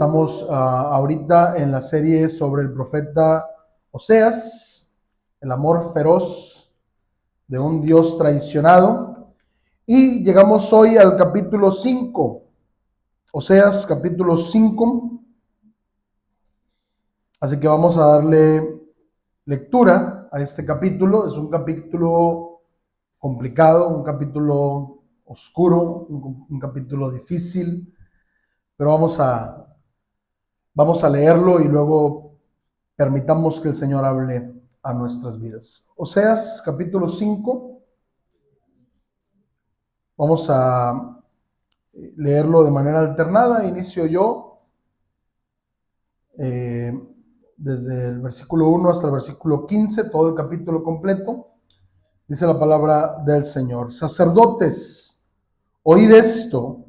Estamos ahorita en la serie sobre el profeta Oseas, el amor feroz de un Dios traicionado. Y llegamos hoy al capítulo 5, Oseas capítulo 5. Así que vamos a darle lectura a este capítulo. Es un capítulo complicado, un capítulo oscuro, un capítulo difícil, pero vamos a leerlo y luego permitamos que el Señor hable a nuestras vidas. Oseas capítulo 5. Vamos a leerlo de manera alternada. Inicio yo desde el versículo 1 hasta el versículo 15, todo el capítulo completo. Dice la palabra del Señor: sacerdotes, oíd esto,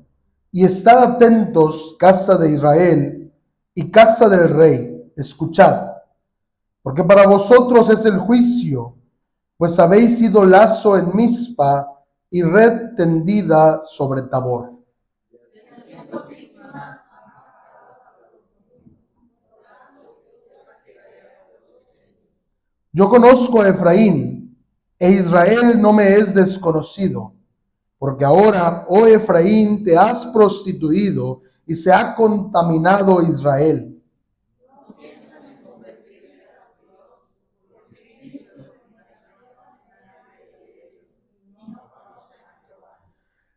y estad atentos, casa de Israel y casa del rey, escuchad, porque para vosotros es el juicio, pues habéis sido lazo en Mizpa y red tendida sobre Tabor. Yo conozco a Efraín, e Israel no me es desconocido, porque ahora, oh Efraín, te has prostituido y se ha contaminado Israel.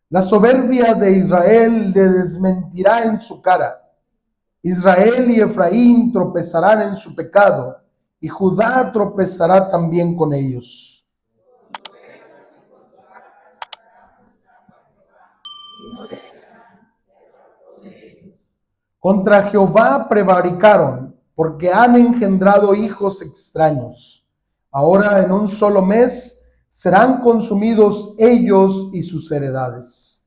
La soberbia de Israel le desmentirá en su cara. Israel y Efraín tropezarán en su pecado, y Judá tropezará también con ellos. Contra Jehová prevaricaron, porque han engendrado hijos extraños. Ahora en un solo mes serán consumidos ellos y sus heredades.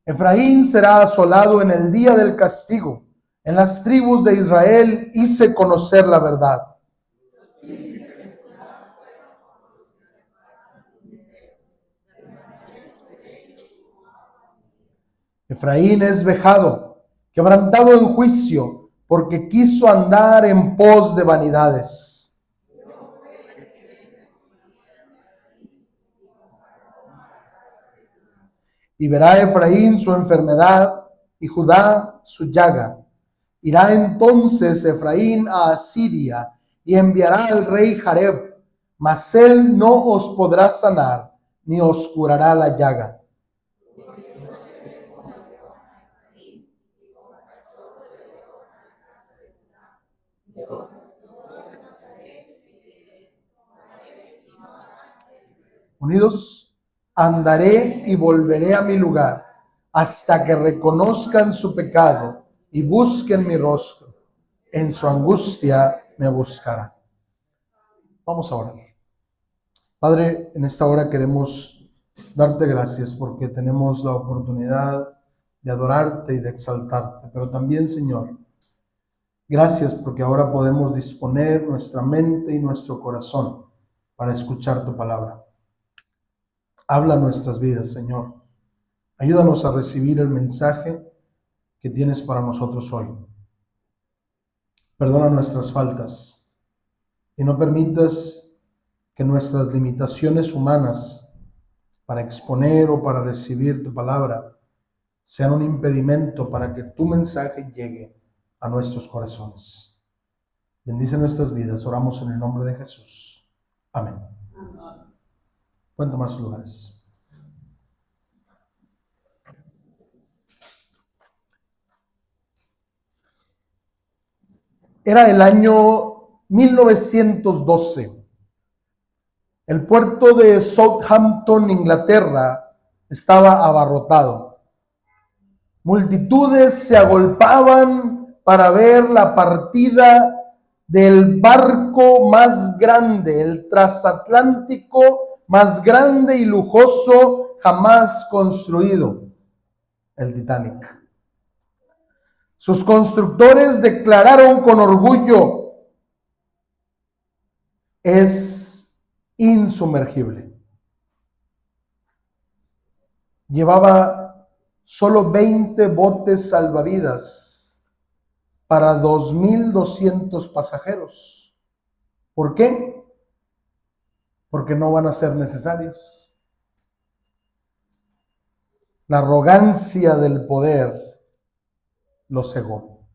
Efraín será asolado en el día del castigo. En las tribus de Israel hice conocer la verdad. Efraín es vejado, quebrantado en juicio, porque quiso andar en pos de vanidades. Y verá Efraín su enfermedad y Judá su llaga. Irá entonces Efraín a Asiria y enviará al rey Jareb, mas él no os podrá sanar, ni os curará la llaga. Unidos, andaré y volveré a mi lugar, hasta que reconozcan su pecado y busquen mi rostro. En su angustia me buscarán. Vamos a orar. Padre, en esta hora queremos darte gracias porque tenemos la oportunidad de adorarte y de exaltarte, pero también, Señor, gracias porque ahora podemos disponer nuestra mente y nuestro corazón para escuchar tu palabra. Habla nuestras vidas, Señor. Ayúdanos a recibir el mensaje que tienes para nosotros hoy. Perdona nuestras faltas y no permitas que nuestras limitaciones humanas para exponer o para recibir tu palabra sean un impedimento para que tu mensaje llegue a nuestros corazones. Bendice nuestras vidas. Oramos en el nombre de Jesús. Amén. Pueden tomar sus lugares. Era el año 1912. El puerto de Southampton, Inglaterra, estaba abarrotado. Multitudes se agolpaban para ver la partida del barco más grande, el transatlántico más grande y lujoso jamás construido, el Titanic. Sus constructores declararon con orgullo: es insumergible. Llevaba solo 20 botes salvavidas para 2,200 pasajeros. ¿Por qué? Porque no van a ser necesarios. La arrogancia del poder lo cegó.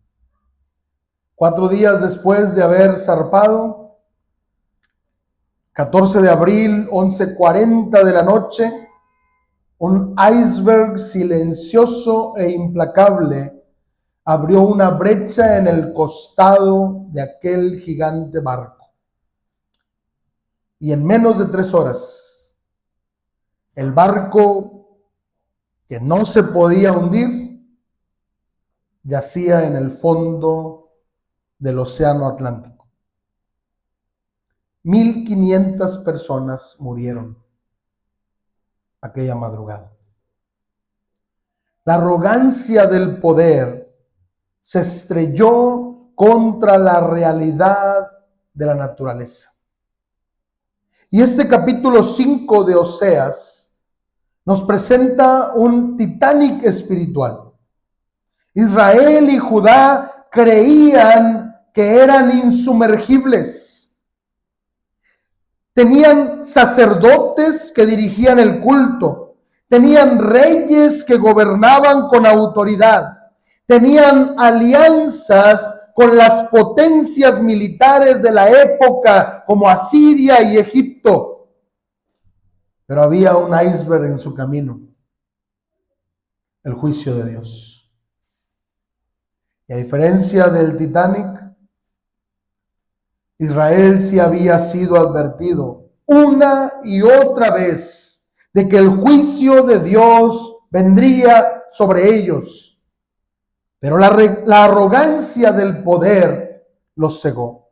4 días después de haber zarpado, 14 de abril, 11:40 de la noche, un iceberg silencioso e implacable abrió una brecha en el costado de aquel gigante barco. Y en menos de 3 horas, el barco, que no se podía hundir, yacía en el fondo del océano Atlántico. 1,500 personas murieron aquella madrugada. La arrogancia del poder se estrelló contra la realidad de la naturaleza. Y este capítulo 5 de Oseas nos presenta un Titanic espiritual. Israel y Judá creían que eran insumergibles. Tenían sacerdotes que dirigían el culto. Tenían reyes que gobernaban con autoridad. Tenían alianzas con las potencias militares de la época, como Asiria y Egipto. Pero había un iceberg en su camino: el juicio de Dios. Y a diferencia del Titanic, Israel sí había sido advertido una y otra vez de que el juicio de Dios vendría sobre ellos. Pero la arrogancia del poder los cegó.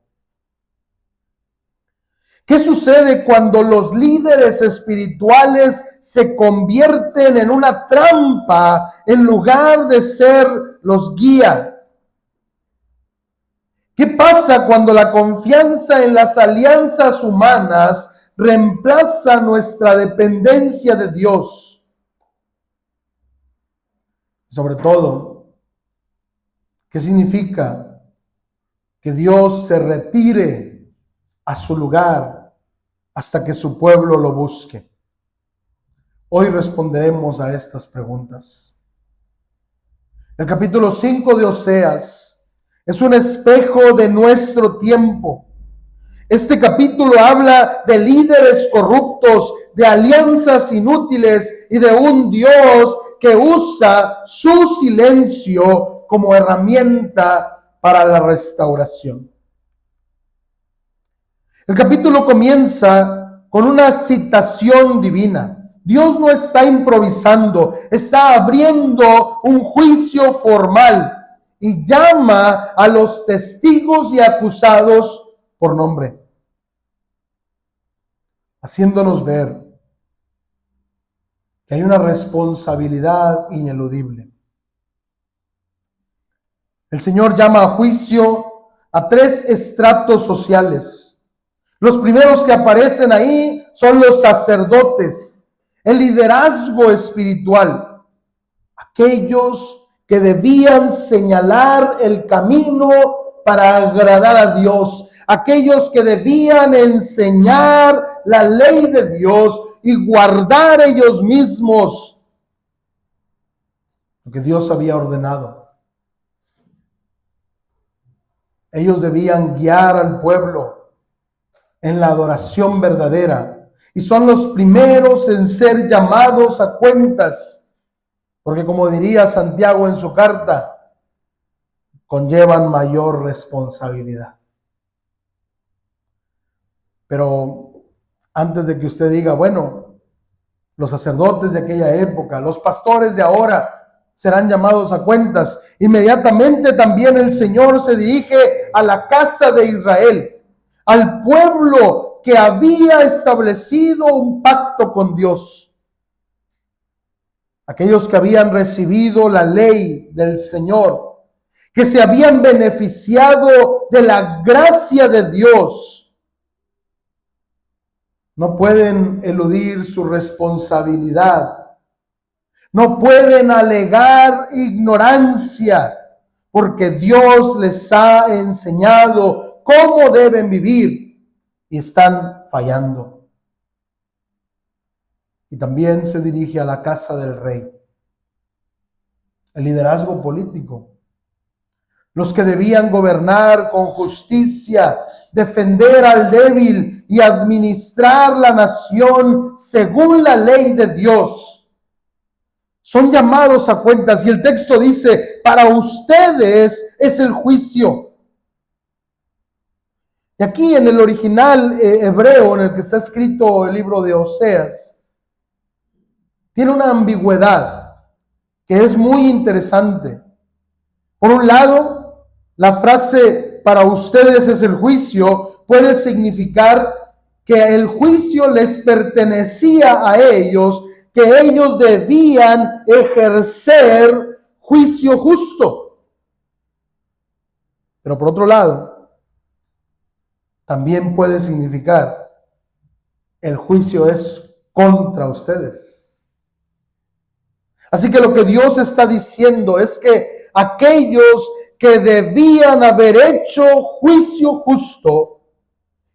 ¿Qué sucede cuando los líderes espirituales se convierten en una trampa en lugar de ser los guía? ¿Qué pasa cuando la confianza en las alianzas humanas reemplaza nuestra dependencia de Dios? Sobre todo, ¿qué significa que Dios se retire a su lugar hasta que su pueblo lo busque? Hoy responderemos a estas preguntas. El capítulo 5 de Oseas es un espejo de nuestro tiempo. Este capítulo habla de líderes corruptos, de alianzas inútiles y de un Dios que usa su silencio como herramienta para la restauración. El capítulo comienza con una citación divina. Dios no está improvisando, está abriendo un juicio formal y llama a los testigos y acusados por nombre, haciéndonos ver que hay una responsabilidad ineludible. El Señor llama a juicio a 3 estratos sociales. Los primeros que aparecen ahí son los sacerdotes, el liderazgo espiritual, aquellos que debían señalar el camino para agradar a Dios, aquellos que debían enseñar la ley de Dios y guardar ellos mismos lo que Dios había ordenado. Ellos debían guiar al pueblo en la adoración verdadera y son los primeros en ser llamados a cuentas, porque como diría Santiago en su carta, conllevan mayor responsabilidad. Pero antes de que usted diga, bueno, los sacerdotes de aquella época, los pastores de ahora serán llamados a cuentas, inmediatamente también el Señor se dirige a la casa de Israel, al pueblo que había establecido un pacto con Dios. Aquellos que habían recibido la ley del Señor, que se habían beneficiado de la gracia de Dios, no pueden eludir su responsabilidad, no pueden alegar ignorancia, porque Dios les ha enseñado cómo deben vivir y están fallando. Y también se dirige a la casa del rey, el liderazgo político, los que debían gobernar con justicia, defender al débil y administrar la nación según la ley de Dios. Son llamados a cuentas y el texto dice, para ustedes es el juicio. Y aquí en el original hebreo en el que está escrito el libro de Oseas, tiene una ambigüedad que es muy interesante. Por un lado, la frase para ustedes es el juicio puede significar que el juicio les pertenecía a ellos, que ellos debían ejercer juicio justo. Pero por otro lado, también puede significar el juicio es contra ustedes. Así que lo que Dios está diciendo es que aquellos que debían haber hecho juicio justo,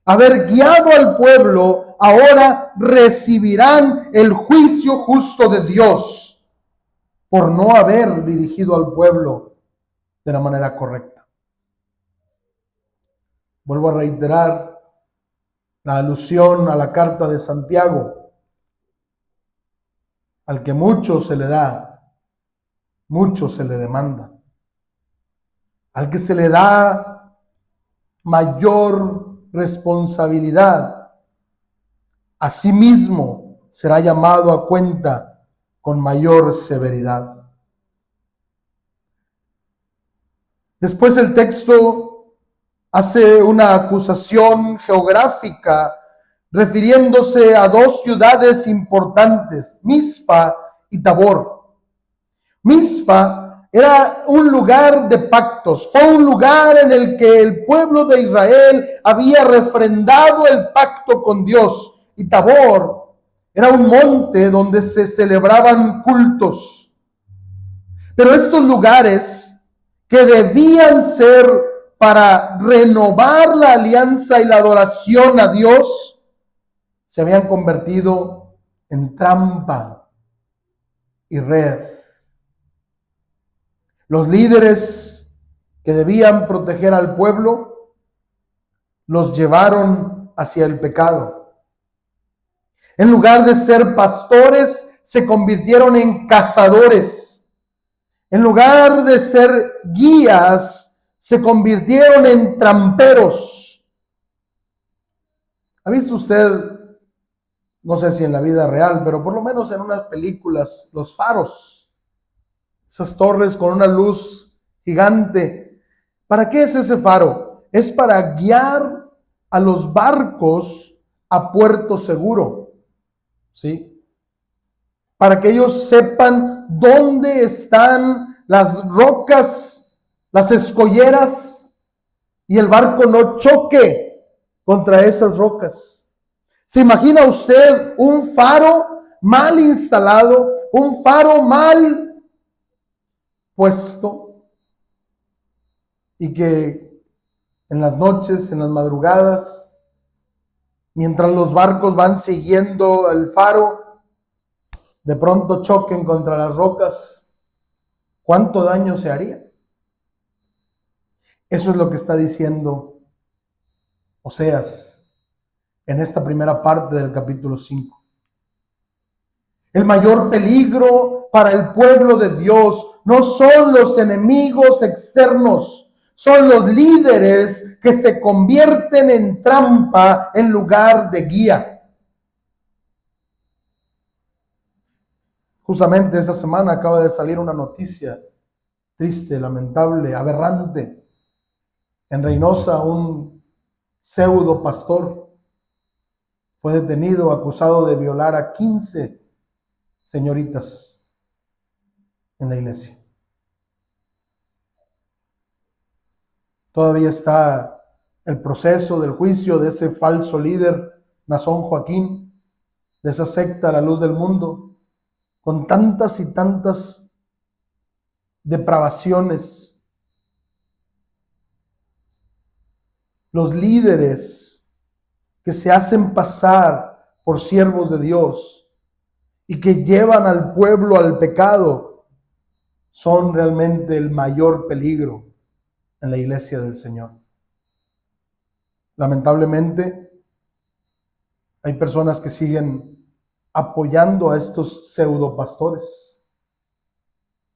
haber guiado al pueblo, ahora recibirán el juicio justo de Dios por no haber dirigido al pueblo de la manera correcta. Vuelvo a reiterar la alusión a la carta de Santiago. Al que mucho se le da, mucho se le demanda. Al que se le da mayor responsabilidad, asimismo será llamado a cuenta con mayor severidad. Después el texto hace una acusación geográfica refiriéndose a dos ciudades importantes, Mizpa y Tabor. Mizpa era un lugar de pactos, fue un lugar en el que el pueblo de Israel había refrendado el pacto con Dios. Y Tabor era un monte donde se celebraban cultos. Pero estos lugares que debían ser para renovar la alianza y la adoración a Dios, se habían convertido en trampa y red. Los líderes que debían proteger al pueblo los llevaron hacia el pecado. En lugar de ser pastores, se convirtieron en cazadores. En lugar de ser guías, se convirtieron en tramperos. ¿Ha visto usted, no sé si en la vida real, pero por lo menos en unas películas, los faros? Esas torres con una luz gigante. ¿Para qué es ese faro? Es para guiar a los barcos a puerto seguro, ¿sí? Para que ellos sepan dónde están las rocas, las escolleras, y el barco no choque contra esas rocas. ¿Se imagina usted un faro mal instalado, un faro mal puesto, y que en las noches, en las madrugadas, mientras los barcos van siguiendo el faro, de pronto choquen contra las rocas? ¿Cuánto daño se haría? Eso es lo que está diciendo Oseas en esta primera parte del capítulo 5. El mayor peligro para el pueblo de Dios no son los enemigos externos, son los líderes que se convierten en trampa en lugar de guía. Justamente esta semana acaba de salir una noticia triste, lamentable, aberrante. En Reynosa, un pseudo pastor fue detenido acusado de violar a 15 señoritas en la iglesia. Todavía está el proceso del juicio de ese falso líder Nazón Joaquín, de esa secta La Luz del Mundo, con tantas y tantas depravaciones. Los líderes que se hacen pasar por siervos de Dios y que llevan al pueblo al pecado son realmente el mayor peligro en la iglesia del Señor. Lamentablemente, hay personas que siguen apoyando a estos pseudopastores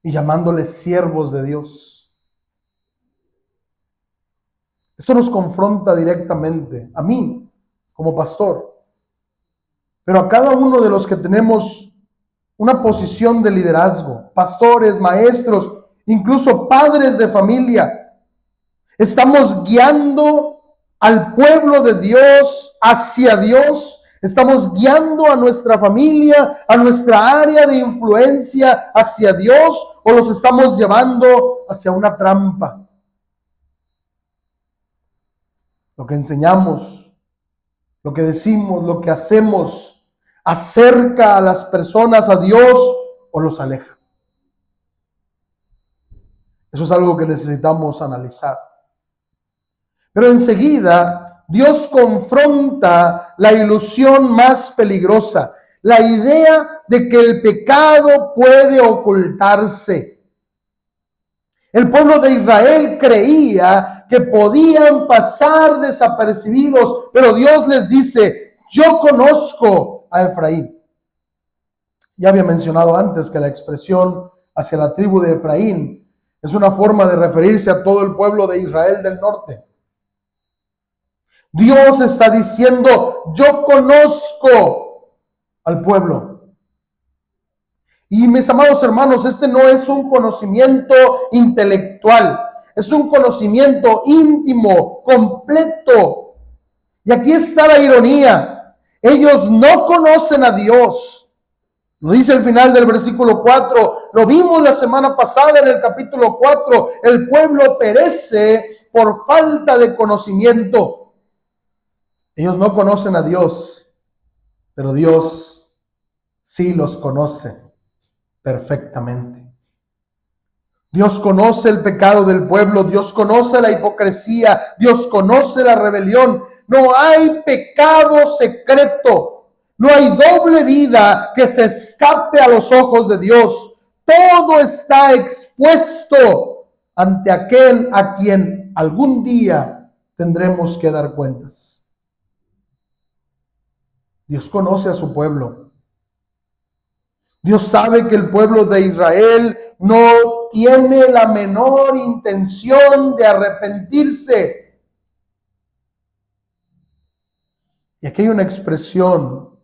y llamándoles siervos de Dios. Esto nos confronta directamente a mí como pastor, pero a cada uno de los que tenemos una posición de liderazgo, pastores, maestros, incluso padres de familia. Estamos guiando al pueblo de Dios hacia Dios. Estamos guiando a nuestra familia, a nuestra área de influencia hacia Dios, o los estamos llevando hacia una trampa. Lo que enseñamos, lo que decimos, lo que hacemos, ¿acerca a las personas a Dios o los aleja? Eso es algo que necesitamos analizar. Pero enseguida Dios confronta la ilusión más peligrosa, la idea de que el pecado puede ocultarse. El pueblo de Israel creía que podían pasar desapercibidos, pero Dios les dice: yo conozco a Efraín. Ya había mencionado antes que la expresión hacia la tribu de Efraín es una forma de referirse a todo el pueblo de Israel del norte. Dios está diciendo: yo conozco al pueblo. Y mis amados hermanos, este no es un conocimiento intelectual, es un conocimiento íntimo, completo. Y aquí está la ironía: ellos no conocen a Dios. Lo dice el final del versículo 4, lo vimos la semana pasada en el capítulo 4, el pueblo perece por falta de conocimiento. Ellos no conocen a Dios, pero Dios sí los conoce perfectamente. Dios conoce el pecado del pueblo, Dios conoce la hipocresía, Dios conoce la rebelión. No hay pecado secreto, no hay doble vida que se escape a los ojos de Dios. Todo está expuesto ante aquel a quien algún día tendremos que dar cuentas. Dios conoce a su pueblo. Dios sabe que el pueblo de Israel no tiene la menor intención de arrepentirse. Y aquí hay una expresión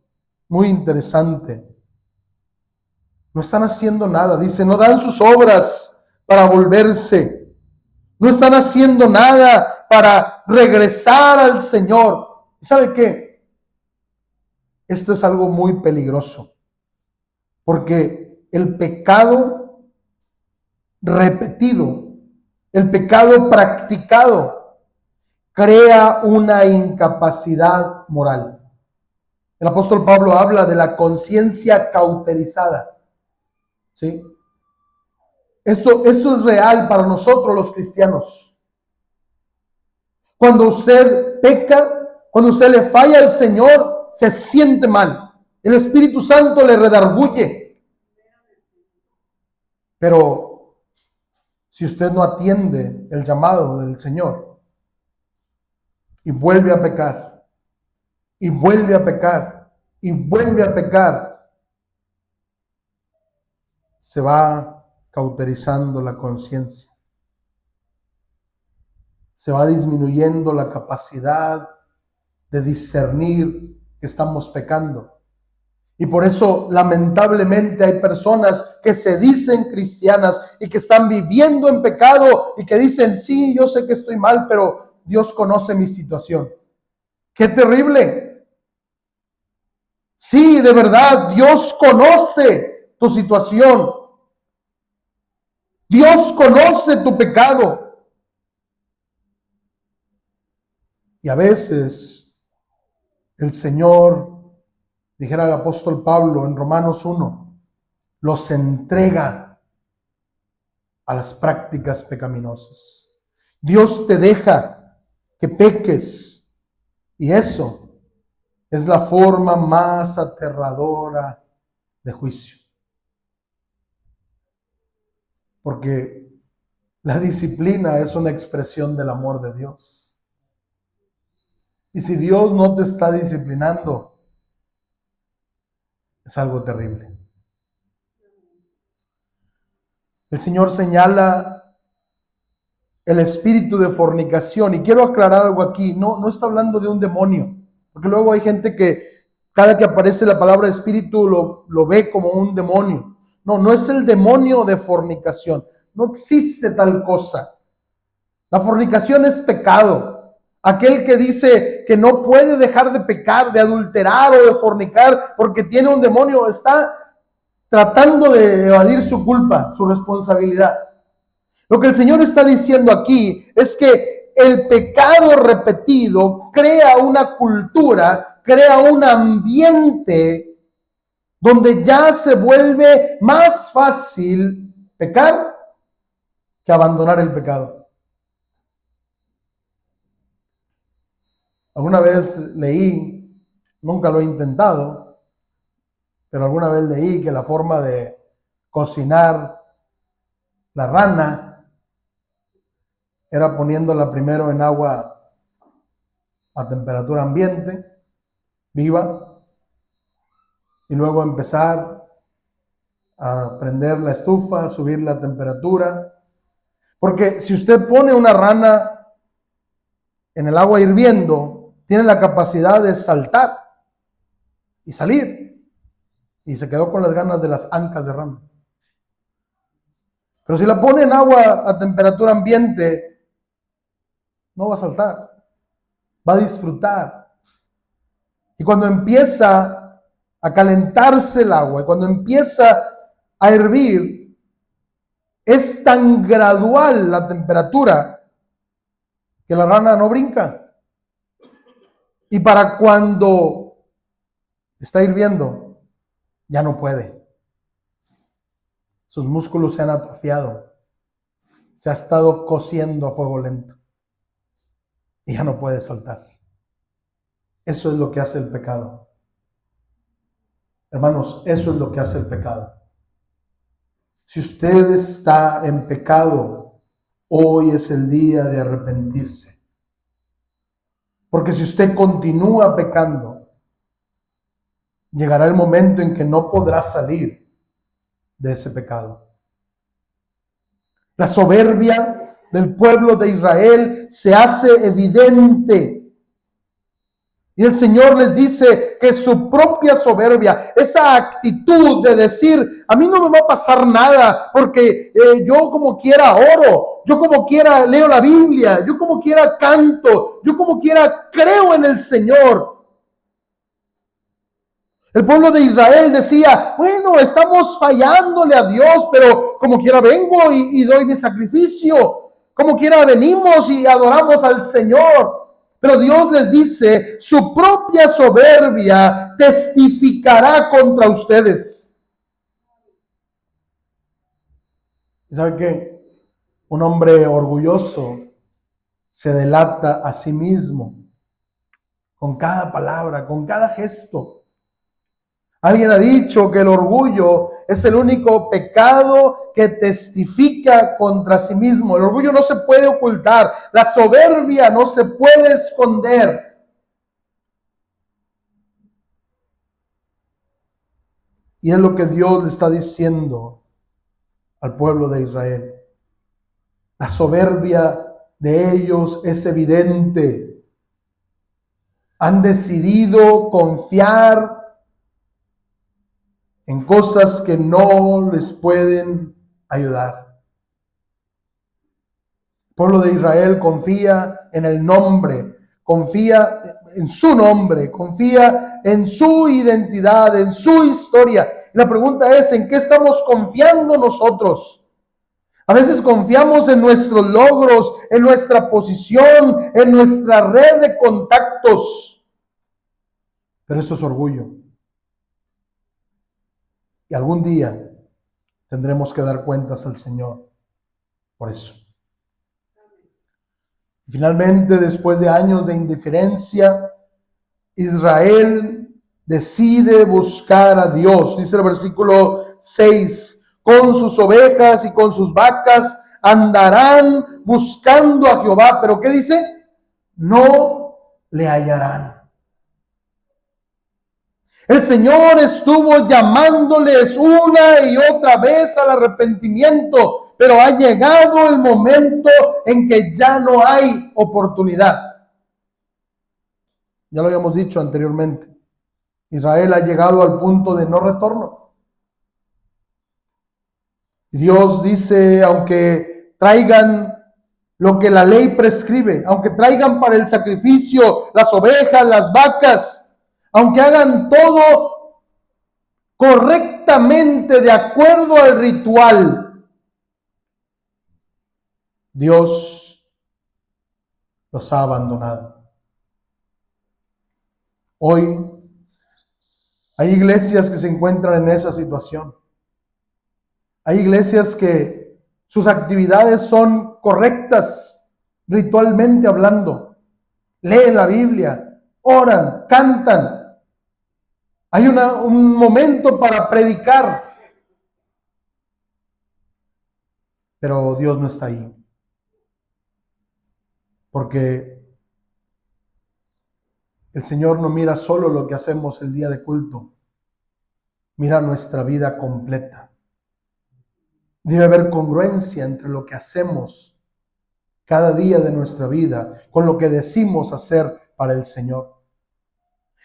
muy interesante. No están haciendo nada. Dice, no dan sus obras para volverse. No están haciendo nada para regresar al Señor. ¿Y sabe qué? Esto es algo muy peligroso, porque el pecado repetido, el pecado practicado, crea una incapacidad moral. El apóstol Pablo habla de la conciencia cauterizada. ¿Sí? Esto es real para nosotros los cristianos. Cuando usted peca, cuando usted le falla al Señor, se siente mal. El Espíritu Santo le redarguye. Pero si usted no atiende el llamado del Señor y vuelve a pecar, y vuelve a pecar, y vuelve a pecar, se va cauterizando la conciencia. Se va disminuyendo la capacidad de discernir que estamos pecando. Y por eso, lamentablemente, hay personas que se dicen cristianas y que están viviendo en pecado y que dicen, sí, yo sé que estoy mal, pero Dios conoce mi situación. ¡Qué terrible! Sí, de verdad, Dios conoce tu situación. Dios conoce tu pecado. Y a veces el Señor, dijera el apóstol Pablo en Romanos 1, los entrega a las prácticas pecaminosas. Dios te deja que peques, y eso es la forma más aterradora de juicio. Porque la disciplina es una expresión del amor de Dios. Y si Dios no te está disciplinando, es algo terrible. El Señor señala el espíritu de fornicación. Y quiero aclarar algo aquí. No está hablando de un demonio. Porque luego hay gente que cada que aparece la palabra espíritu lo ve como un demonio. No es el demonio de fornicación. No existe tal cosa. La fornicación es pecado. Aquel que dice que no puede dejar de pecar, de adulterar o de fornicar porque tiene un demonio, está tratando de evadir su culpa, su responsabilidad. Lo que el Señor está diciendo aquí es que el pecado repetido crea una cultura, crea un ambiente donde ya se vuelve más fácil pecar que abandonar el pecado. Alguna vez leí, nunca lo he intentado, pero alguna vez leí que la forma de cocinar la rana era poniéndola primero en agua a temperatura ambiente, viva, y luego empezar a prender la estufa, a subir la temperatura. Porque si usted pone una rana en el agua hirviendo, tiene la capacidad de saltar y salir. Y se quedó con las ganas de las ancas de rana. Pero si la pone en agua a temperatura ambiente, no va a saltar, va a disfrutar. Y cuando empieza a calentarse el agua, y cuando empieza a hervir, es tan gradual la temperatura que la rana no brinca. Y para cuando está hirviendo, ya no puede. Sus músculos se han atrofiado. Se ha estado cociendo a fuego lento. Y ya no puede saltar. Eso es lo que hace el pecado. Hermanos, eso es lo que hace el pecado. Si usted está en pecado, hoy es el día de arrepentirse. Porque si usted continúa pecando, llegará el momento en que no podrá salir de ese pecado. La soberbia del pueblo de Israel se hace evidente. Y el Señor les dice que su propia soberbia, esa actitud de decir, a mí no me va a pasar nada, porque yo como quiera oro, yo como quiera leo la Biblia, yo como quiera canto, yo como quiera creo en el Señor. El pueblo de Israel decía, bueno, estamos fallándole a Dios, pero como quiera vengo y doy mi sacrificio, como quiera venimos y adoramos al Señor. Pero Dios les dice, su propia soberbia testificará contra ustedes. ¿Y sabe qué? Un hombre orgulloso se delata a sí mismo con cada palabra, con cada gesto. Alguien ha dicho que el orgullo es el único pecado que testifica contra sí mismo. El orgullo no se puede ocultar. La soberbia no se puede esconder. Y es lo que Dios le está diciendo al pueblo de Israel. La soberbia de ellos es evidente. Han decidido confiar en cosas que no les pueden ayudar. El pueblo de Israel confía en el nombre, confía en su nombre, confía en su identidad, en su historia. Y la pregunta es, ¿en qué estamos confiando nosotros? A veces confiamos en nuestros logros, en nuestra posición, en nuestra red de contactos. Pero eso es orgullo. Y algún día tendremos que dar cuentas al Señor por eso. Y finalmente, después de años de indiferencia, Israel decide buscar a Dios. Dice el versículo 6, con sus ovejas y con sus vacas andarán buscando a Jehová. ¿Pero qué dice? No le hallarán. El Señor estuvo llamándoles una y otra vez al arrepentimiento, pero ha llegado el momento en que ya no hay oportunidad. Ya lo habíamos dicho anteriormente. Israel ha llegado al punto de no retorno. Y Dios dice, aunque traigan lo que la ley prescribe, aunque traigan para el sacrificio las ovejas, las vacas, aunque hagan todo correctamente de acuerdo al ritual, Dios los ha abandonado. Hoy hay iglesias que se encuentran en esa situación. Hay iglesias que sus actividades son correctas, ritualmente hablando. Leen la Biblia, oran, cantan. Hay un momento para predicar. Pero Dios no está ahí. Porque el Señor no mira solo lo que hacemos el día de culto. Mira nuestra vida completa. Debe haber congruencia entre lo que hacemos cada día de nuestra vida con lo que decimos hacer para el Señor.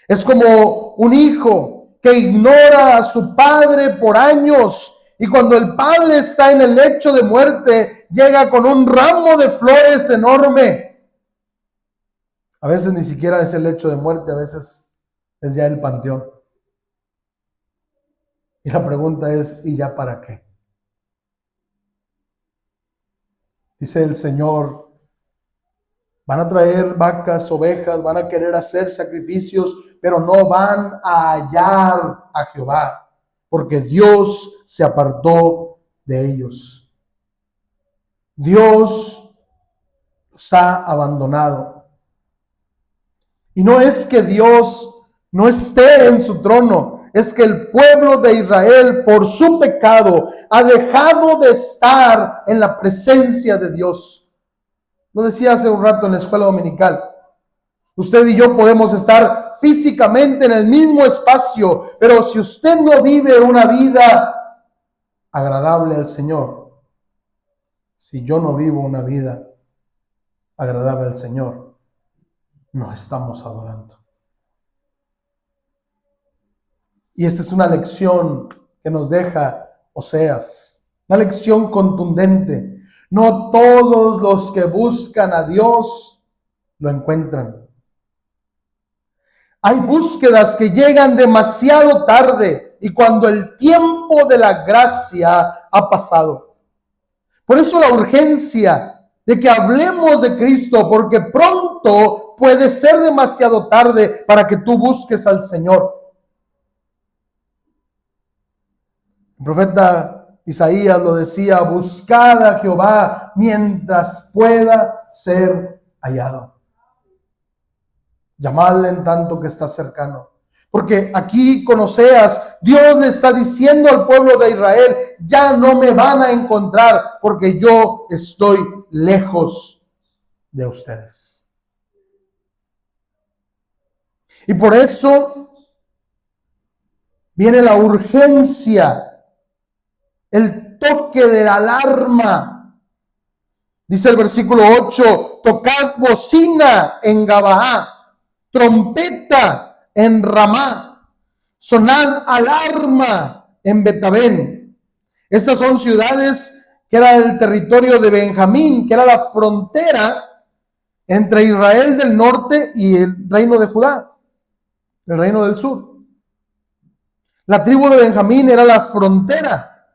Es como un hijo que ignora a su padre por años y cuando el padre está en el lecho de muerte, llega con un ramo de flores enorme. A veces ni siquiera es el lecho de muerte, a veces es ya el panteón. Y la pregunta es, ¿y ya para qué? Dice el Señor, van a traer vacas, ovejas, van a querer hacer sacrificios, pero no van a hallar a Jehová, porque Dios se apartó de ellos. Dios los ha abandonado. Y no es que Dios no esté en su trono, es que el pueblo de Israel, por su pecado, ha dejado de estar en la presencia de Dios. Lo decía hace un rato en la escuela dominical. Usted y yo podemos estar físicamente en el mismo espacio, pero si usted no vive una vida agradable al Señor, si yo no vivo una vida agradable al Señor, no estamos adorando. Y esta es una lección que nos deja Oseas, una lección contundente. No todos los que buscan a Dios lo encuentran. Hay búsquedas que llegan demasiado tarde y cuando el tiempo de la gracia ha pasado. Por eso la urgencia de que hablemos de Cristo, porque pronto puede ser demasiado tarde para que tú busques al Señor. El profeta Isaías lo decía, buscad a Jehová mientras pueda ser hallado. Llamadle en tanto que está cercano. Porque aquí con Oseas, Dios le está diciendo al pueblo de Israel, ya no me van a encontrar porque yo estoy lejos de ustedes. Y por eso viene la urgencia, el toque de la alarma. Dice el versículo 8, tocad bocina en Gabaá, trompeta en Ramá, sonad alarma en Betabén. Estas son ciudades que era el territorio de Benjamín, que era la frontera entre Israel del norte y el reino de Judá, el reino del sur. La tribu de Benjamín era la frontera.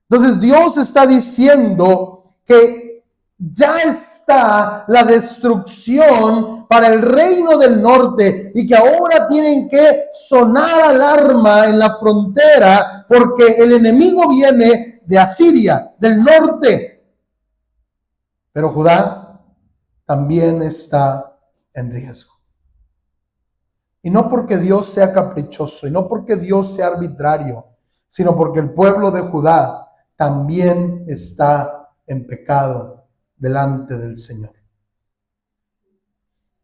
Entonces Dios está diciendo que ya está la destrucción para el reino del norte y que ahora tienen que sonar alarma en la frontera porque el enemigo viene de Asiria, del norte. Pero Judá también está en riesgo. Y no porque Dios sea caprichoso, y no porque Dios sea arbitrario, sino porque el pueblo de Judá también está en pecado delante del Señor.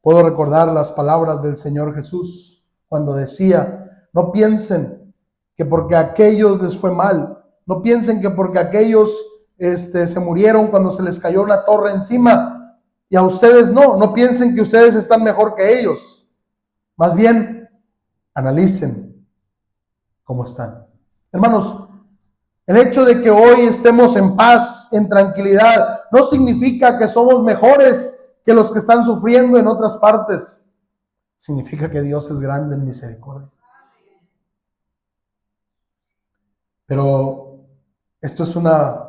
Puedo recordar las palabras del Señor Jesús cuando decía: no piensen que porque a aquellos les fue mal, no piensen que porque aquellos se murieron cuando se les cayó una torre encima y a ustedes no piensen que ustedes están mejor que ellos. Más bien, analicen cómo están. Hermanos, el hecho de que hoy estemos en paz, en tranquilidad, no significa que somos mejores que los que están sufriendo en otras partes. Significa que Dios es grande en misericordia. Pero esto es una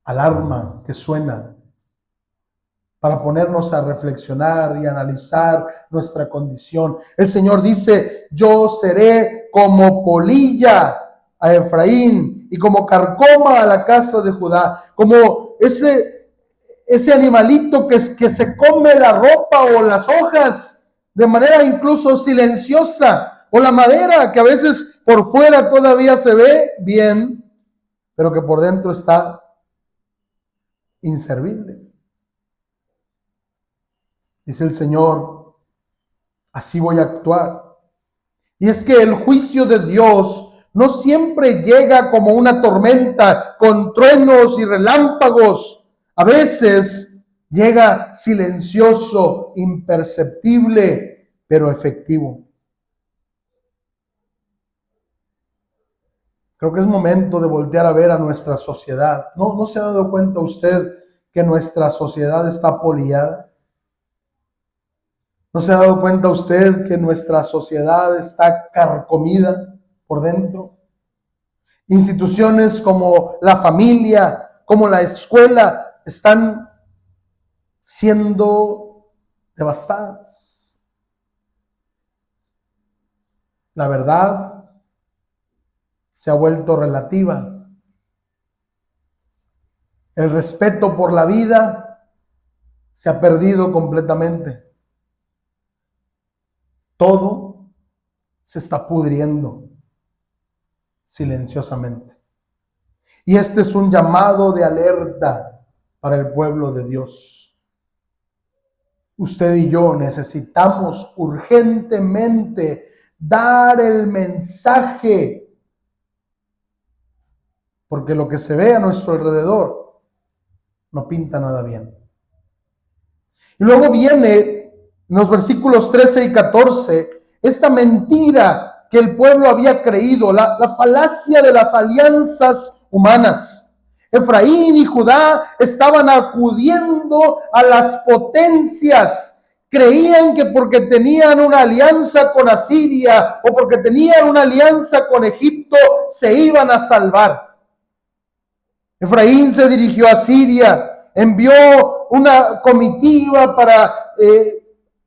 alarma que suena para ponernos a reflexionar y analizar nuestra condición. El Señor dice: yo seré como polilla a Efraín y como carcoma a la casa de Judá, como ese animalito que se come la ropa o las hojas de manera incluso silenciosa, o la madera que a veces por fuera todavía se ve bien, pero que por dentro está inservible. Dice el Señor: así voy a actuar. Y es que el juicio de Dios no siempre llega como una tormenta con truenos y relámpagos. A veces llega silencioso, imperceptible, pero efectivo. Creo que es momento de voltear a ver a nuestra sociedad. ¿No se ha dado cuenta usted que nuestra sociedad está poliada? ¿No se ha dado cuenta usted que nuestra sociedad está carcomida por dentro? Instituciones como la familia, como la escuela, están siendo devastadas. La verdad se ha vuelto relativa. El respeto por la vida se ha perdido completamente. Todo se está pudriendo silenciosamente. Y este es un llamado de alerta para el pueblo de Dios. Usted y yo necesitamos urgentemente dar el mensaje, porque lo que se ve a nuestro alrededor no pinta nada bien. Y luego viene en los versículos 13 y 14, esta mentira que el pueblo había creído, la falacia de las alianzas humanas. Efraín y Judá estaban acudiendo a las potencias. Creían que porque tenían una alianza con Asiria o porque tenían una alianza con Egipto, se iban a salvar. Efraín se dirigió a Siria, envió una comitiva para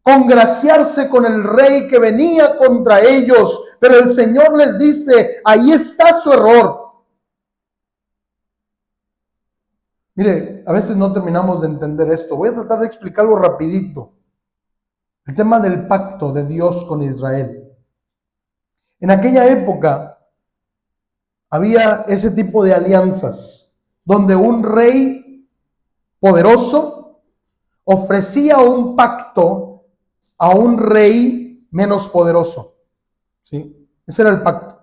congraciarse con el rey que venía contra ellos, pero el Señor les dice: ahí está su error. Mire, a veces no terminamos de entender esto. Voy a tratar de explicarlo rapidito. El tema del pacto de Dios con Israel. En aquella época había ese tipo de alianzas donde un rey poderoso ofrecía un pacto a un rey menos poderoso. ¿Sí? Ese era el pacto.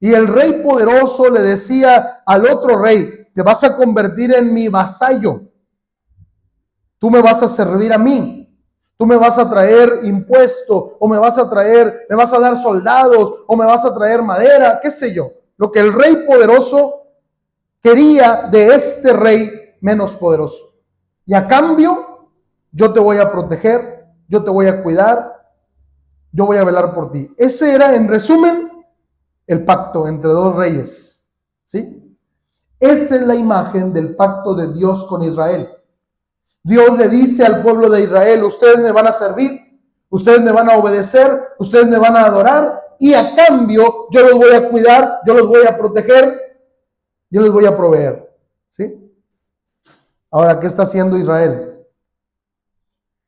Y el rey poderoso le decía al otro rey: te vas a convertir en mi vasallo. Tú me vas a servir a mí. Tú me vas a traer impuesto, o me vas a dar soldados, o me vas a traer madera, qué sé yo. Lo que el rey poderoso quería de este rey menos poderoso. Y a cambio, yo te voy a proteger, yo te voy a cuidar, yo voy a velar por ti. Ese era, en resumen, el pacto entre dos reyes. ¿Sí? Esa es la imagen del pacto de Dios con Israel. Dios le dice al pueblo de Israel: ustedes me van a servir, ustedes me van a obedecer, ustedes me van a adorar, y a cambio yo los voy a cuidar, yo los voy a proteger, yo les voy a proveer. ¿Sí? Ahora, ¿qué está haciendo Israel?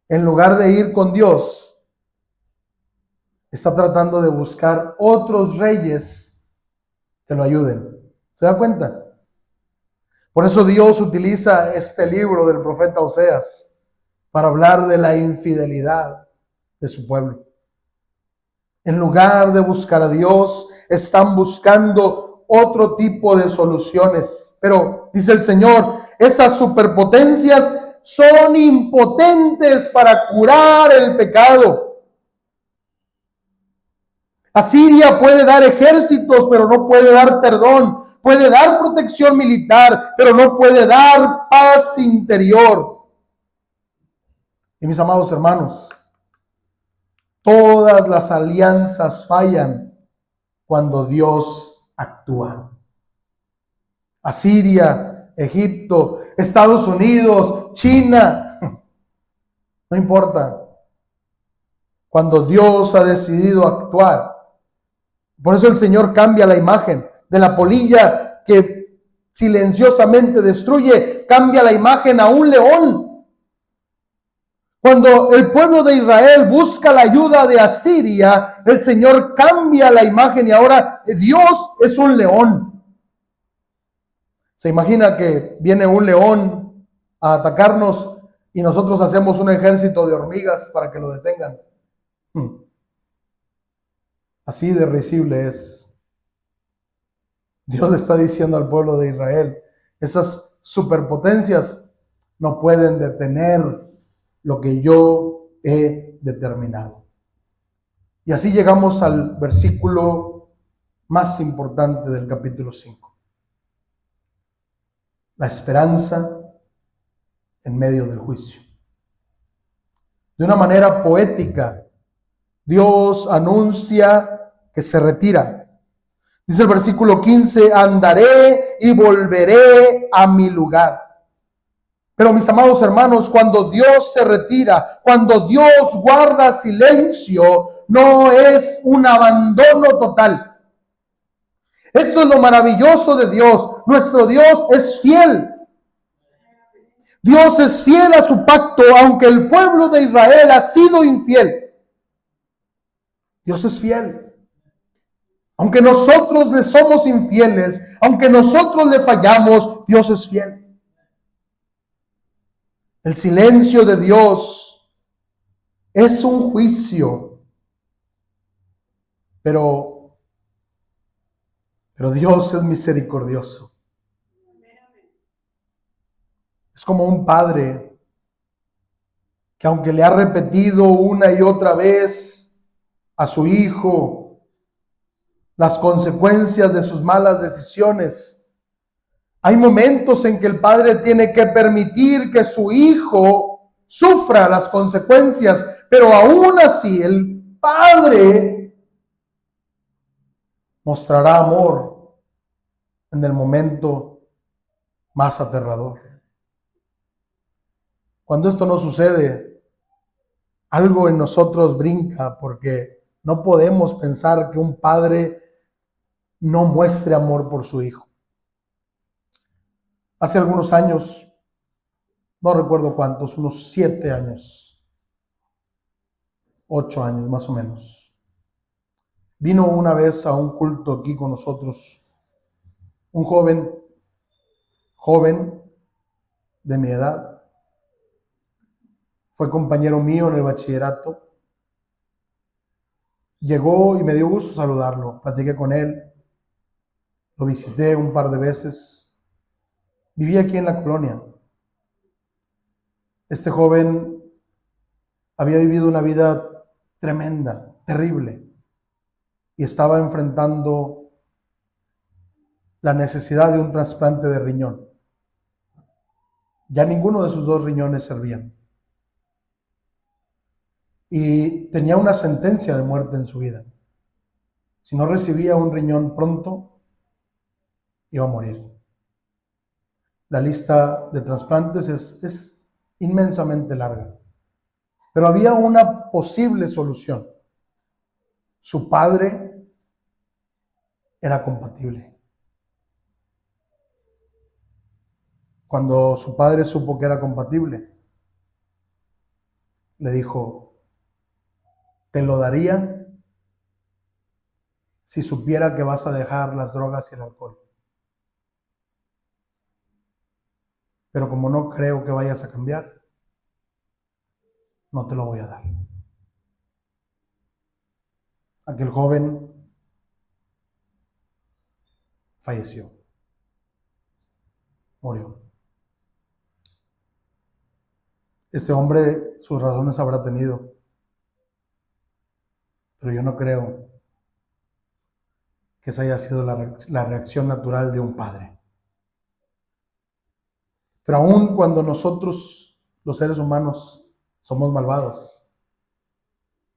En lugar de ir con Dios, está tratando de buscar otros reyes que lo ayuden. ¿Se da cuenta? Por eso Dios utiliza este libro del profeta Oseas para hablar de la infidelidad de su pueblo. En lugar de buscar a Dios, están buscando otro tipo de soluciones. Pero, dice el Señor, esas superpotencias son impotentes para curar el pecado. Asiria puede dar ejércitos, pero no puede dar perdón. Puede dar protección militar, pero no puede dar paz interior. Y mis amados hermanos, todas las alianzas fallan cuando Dios actúa. Asiria, Egipto, Estados Unidos, China, no importa. Cuando Dios ha decidido actuar. Por eso el Señor cambia la imagen de la polilla que silenciosamente destruye, cambia la imagen a un león. Cuando el pueblo de Israel busca la ayuda de Asiria, el Señor cambia la imagen y ahora Dios es un león. ¿Se imagina que viene un león a atacarnos y nosotros hacemos un ejército de hormigas para que lo detengan? Así de risible es. Dios le está diciendo al pueblo de Israel: esas superpotencias no pueden detener lo que yo he determinado. Y así llegamos al versículo más importante del capítulo 5. La esperanza en medio del juicio. De una manera poética, Dios anuncia que se retira. Dice el versículo 15: andaré y volveré a mi lugar. Pero mis amados hermanos, cuando Dios se retira, cuando Dios guarda silencio, no es un abandono total. Esto es lo maravilloso de Dios. Nuestro Dios es fiel. Dios es fiel a su pacto, aunque el pueblo de Israel ha sido infiel. Dios es fiel. Aunque nosotros le somos infieles, aunque nosotros le fallamos, Dios es fiel. El silencio de Dios es un juicio, pero Dios es misericordioso. Es como un padre que, aunque le ha repetido una y otra vez a su hijo las consecuencias de sus malas decisiones, hay momentos en que el padre tiene que permitir que su hijo sufra las consecuencias, pero aún así el padre mostrará amor en el momento más aterrador. Cuando esto no sucede, algo en nosotros brinca, porque no podemos pensar que un padre no muestre amor por su hijo. Hace algunos años, no recuerdo cuántos, unos 7 años, 8 años más o menos, vino una vez a un culto aquí con nosotros un joven de mi edad. Fue compañero mío en el bachillerato. Llegó y me dio gusto saludarlo. Platiqué con él. Lo visité un par de veces. Vivía aquí en la colonia. Este joven había vivido una vida tremenda, terrible, y estaba enfrentando la necesidad de un trasplante de riñón. Ya ninguno de sus 2 riñones servían. Y tenía una sentencia de muerte en su vida. Si no recibía un riñón pronto, iba a morir. La lista de trasplantes es inmensamente larga. Pero había una posible solución. Su padre era compatible. Cuando su padre supo que era compatible, le dijo, te lo daría si supiera que vas a dejar las drogas y el alcohol. Pero como no creo que vayas a cambiar, no te lo voy a dar. Aquel joven falleció, murió. Este hombre sus razones habrá tenido, pero yo no creo que esa haya sido la reacción natural de un padre. Pero aun cuando nosotros, los seres humanos, somos malvados,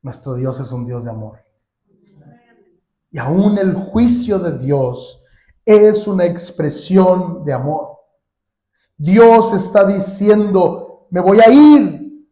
nuestro Dios es un Dios de amor. Y aún el juicio de Dios es una expresión de amor. Dios está diciendo, me voy a ir,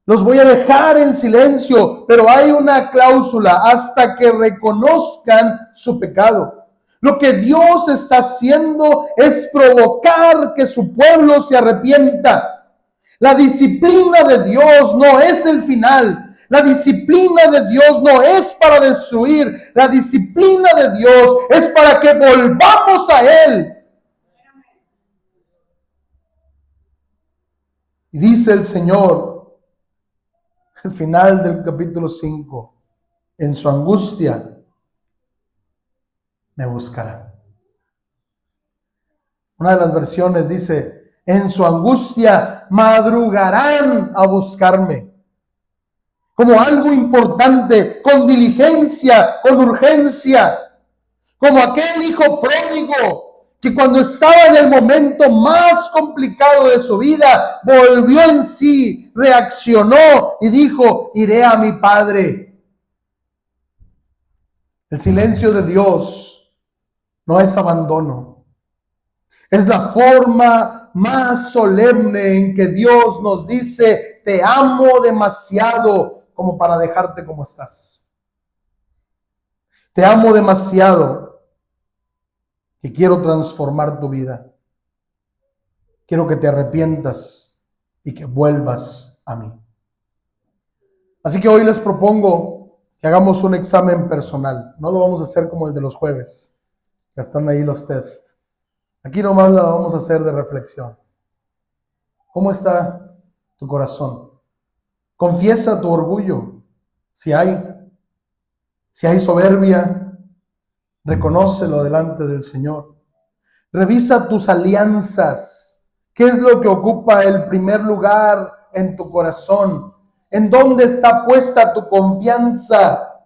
los voy a dejar en silencio, pero hay una cláusula hasta que reconozcan su pecado. Lo que Dios está haciendo es provocar que su pueblo se arrepienta. La disciplina de Dios no es el final. La disciplina de Dios no es para destruir. La disciplina de Dios es para que volvamos a Él. Y dice el Señor, al final del capítulo 5, en su angustia me buscarán. Una de las versiones dice, en su angustia madrugarán a buscarme. Como algo importante, con diligencia, con urgencia. Como aquel hijo pródigo que cuando estaba en el momento más complicado de su vida, volvió en sí, reaccionó y dijo, iré a mi padre. El silencio de Dios no es abandono. Es la forma más solemne en que Dios nos dice, te amo demasiado como para dejarte como estás. Te amo demasiado que quiero transformar tu vida. Quiero que te arrepientas y que vuelvas a mí. Así que hoy les propongo que hagamos un examen personal. No lo vamos a hacer como el de los jueves. Ya están ahí los tests. Aquí nomás la vamos a hacer de reflexión. ¿Cómo está tu corazón? Confiesa tu orgullo. Si hay soberbia, reconócelo delante del Señor. Revisa tus alianzas. ¿Qué es lo que ocupa el primer lugar en tu corazón? ¿En dónde está puesta tu confianza?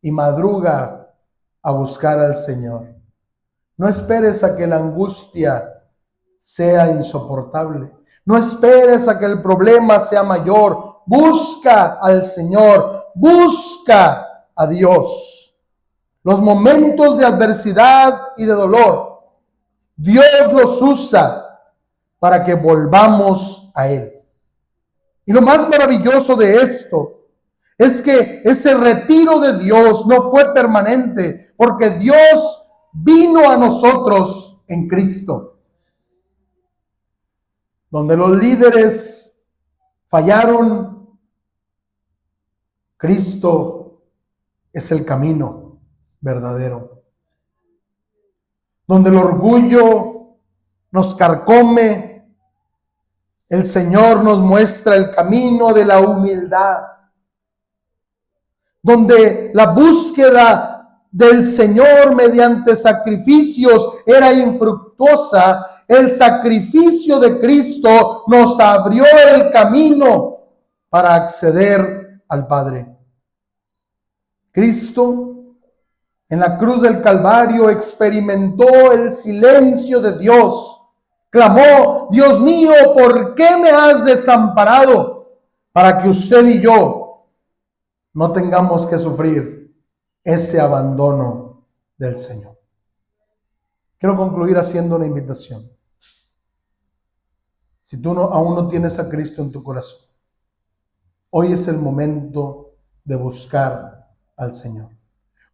Y madruga a buscar al Señor. No esperes a que la angustia sea insoportable. No esperes a que el problema sea mayor. Busca al Señor. Busca a Dios. Los momentos de adversidad y de dolor, Dios los usa para que volvamos a Él. Y lo más maravilloso de esto es que ese retiro de Dios no fue permanente, porque Dios vino a nosotros en Cristo. Donde los líderes fallaron, Cristo es el camino verdadero. Donde el orgullo nos carcome, el Señor nos muestra el camino de la humildad. Donde la búsqueda del Señor mediante sacrificios era infructuosa, el sacrificio de Cristo nos abrió el camino para acceder al Padre. Cristo en la cruz del Calvario experimentó el silencio de Dios. Clamó, Dios mío, ¿por qué me has desamparado? Para que usted y yo no tengamos que sufrir ese abandono del Señor. Quiero concluir haciendo una invitación. Si tú aún no tienes a Cristo en tu corazón, hoy es el momento de buscar al Señor.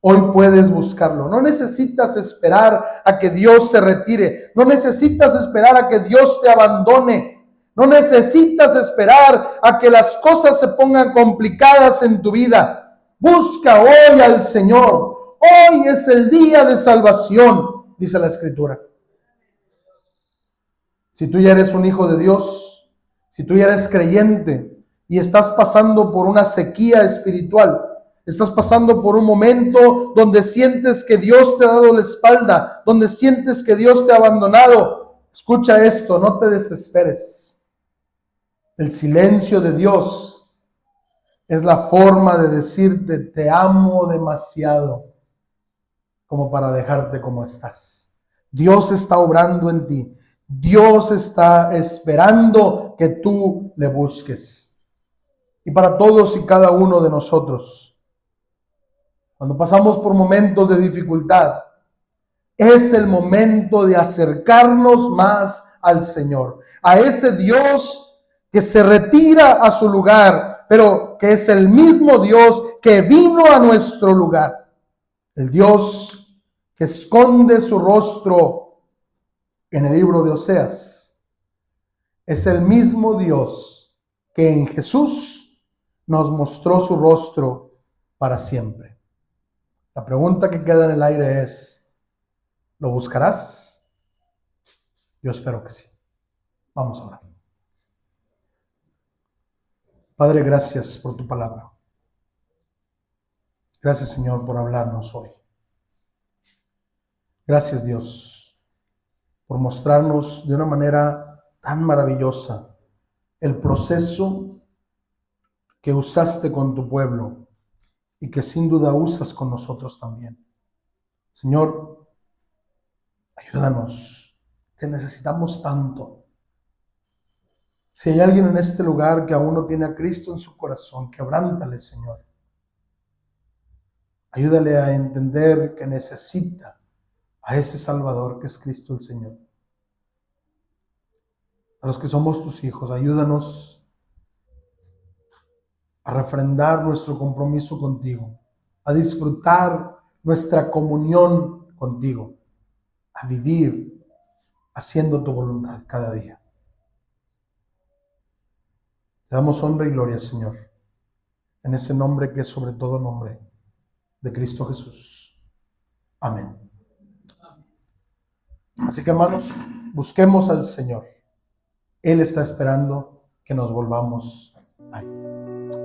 Hoy puedes buscarlo. No necesitas esperar a que Dios se retire. No necesitas esperar a que Dios te abandone. No necesitas esperar a que las cosas se pongan complicadas en tu vida. Busca hoy al Señor. Hoy es el día de salvación, dice la Escritura. Si tú ya eres un hijo de Dios, si tú ya eres creyente y estás pasando por una sequía espiritual, estás pasando por un momento donde sientes que Dios te ha dado la espalda, donde sientes que Dios te ha abandonado, escucha esto, no te desesperes. El silencio de Dios es la forma de decirte: te amo demasiado como para dejarte como estás. Dios está obrando en ti. Dios está esperando que tú le busques. Y para todos y cada uno de nosotros, cuando pasamos por momentos de dificultad, es el momento de acercarnos más al Señor, a ese Dios que se retira a su lugar, pero que es el mismo Dios que vino a nuestro lugar. El Dios que esconde su rostro en el libro de Oseas es el mismo Dios que en Jesús nos mostró su rostro para siempre. La pregunta que queda en el aire es: ¿lo buscarás? Yo espero que sí. Vamos a orar. Padre, gracias por tu palabra. Gracias, Señor, por hablarnos hoy. Gracias, Dios, por mostrarnos de una manera tan maravillosa el proceso que usaste con tu pueblo y que sin duda usas con nosotros también. Señor, ayúdanos, te necesitamos tanto. Si hay alguien en este lugar que aún no tiene a Cristo en su corazón, quebrántale, Señor. Ayúdale a entender que necesita a ese Salvador que es Cristo el Señor. A los que somos tus hijos, ayúdanos a refrendar nuestro compromiso contigo, a disfrutar nuestra comunión contigo, a vivir haciendo tu voluntad cada día. Te damos honra y gloria, Señor, en ese nombre que es sobre todo nombre, de Cristo Jesús. Amén. Así que, hermanos, busquemos al Señor. Él está esperando que nos volvamos a Él.